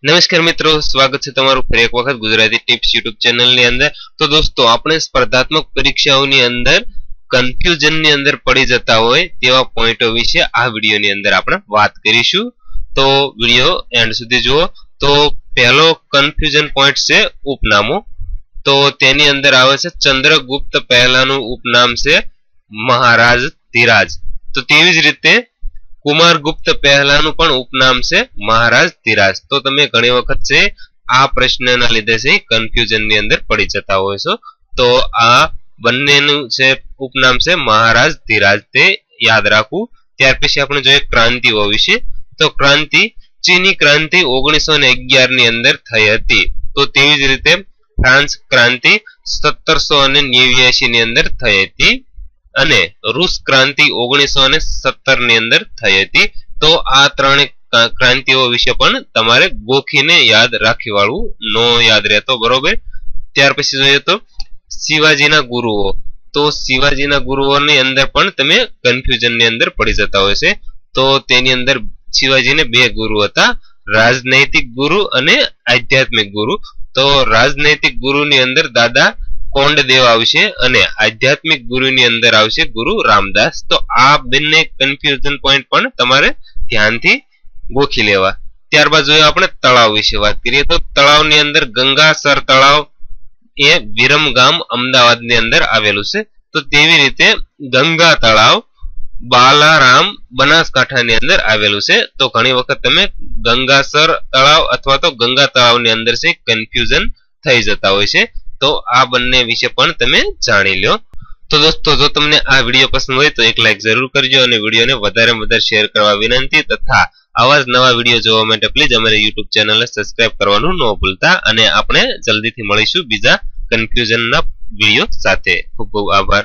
નમસ્કાર મિત્રો, સ્વાગત છે તમારું ફરી એક વખત ગુજરાતી ટિપ્સ યુટ્યુબ ચેનલની અંદર। તો દોસ્તો, આપણે સ્પર્ધાત્મક પરીક્ષાઓની અંદર કન્ફ્યુઝનની અંદર પડી જતા હોય તેવા પોઈન્ટો વિશે આ વિડીયોની અંદર આપણે વાત કરીશું। તો વિડીયો એન્ડ સુધી જુઓ। તો પહેલો કન્ફ્યુઝન પોઈન્ટ છે ઉપનામો। તો તેની અંદર આવે છે ચંદ્રગુપ્ત પહેલાનું ઉપનામ છે મહારાજ ધીરાજ। તો તેવી જ રીતે કુમારગુપ્ત પહેલાનું પણ ઉપનામ છે મહારાજ ધીરાજ। તો તમે ઘણી વખત છે આ પ્રશ્નના લીધે છે કન્ફ્યુઝન ની અંદર પડી જતા હોય છો। તો આ બંનેનું છે ઉપનામ છે મહારાજ ધીરાજ, તે યાદ રાખવું। ત્યાર પછી આપણે જોઈએ ક્રાંતિઓ વિશે। તો ક્રાંતિ, ચીની ક્રાંતિ 1911 ની અંદર થઈ હતી। તો તેવી જ રીતે ફ્રાન્સ ક્રાંતિ 1789 ની અંદર થઈ હતી અને રૂસ ક્રાંતિ 1917 ની અંદર થઈ હતી। તો આ ત્રણે ક્રાંતિઓ વિશે પણ તમારે ગોખીને યાદ રાખી વાળવું, નો યાદ રહેતો, બરોબર। ત્યાર પછી જોઈએ તો શિવાજીના ગુરુઓ। તો શિવાજીના ગુરુઓની અંદર પણ તમે કન્ફ્યુઝન ની અંદર પડી જતા હોય છે। તો તેની અંદર શિવાજીને બે ગુરુ હતા, રાજનૈતિક ગુરુ અને આધ્યાત્મિક ગુરુ। તો રાજનૈતિક ગુરુની અંદર દાદા કોંડદેવ આવશે અને આધ્યાત્મિક ગુરુની અંદર આવશે ગુરુ રામદાસ। તો આ બંને કન્ફ્યુઝન પોઈન્ટ પણ તમારે ધ્યાનથી ગોખી લેવા। ત્યારબાદ જોઈએ આપણે તળાવ વિશે વાત કરીએ। તો તળાવની અંદર ગંગાસર તળાવ એ વિરમગામ અમદાવાદની અંદર આવેલું છે। તો તેવી રીતે ગંગા તળાવ બાલારામ બનાસકાંઠાની અંદર આવેલું છે। તો ઘણી વખત તમે ગંગાસર તળાવ અથવા તો ગંગા તળાવની અંદર છે કન્ફ્યુઝન થઈ જતા હોય છે। તો આ બંને વિશે પણ તમે જાણી લો। તો દોસ્તો, જો તમને આ વિડીયો પસંદ હોય તો એક લાઈક જરૂર કરજો અને વિડીયોને વધારે વધારે શેર કરવા વિનંતી, તથા આવા જ નવા વિડીયો જોવા માટે પ્લીઝ અમારી યુટ્યુબ ચેનલને સબસ્ક્રાઇબ કરવાનું ન ભૂલતા। અને આપણે જલ્દીથી મળીશું બીજા કન્ફ્યુઝનના વિડીયો સાથે। ખૂબ ખૂબ આભાર।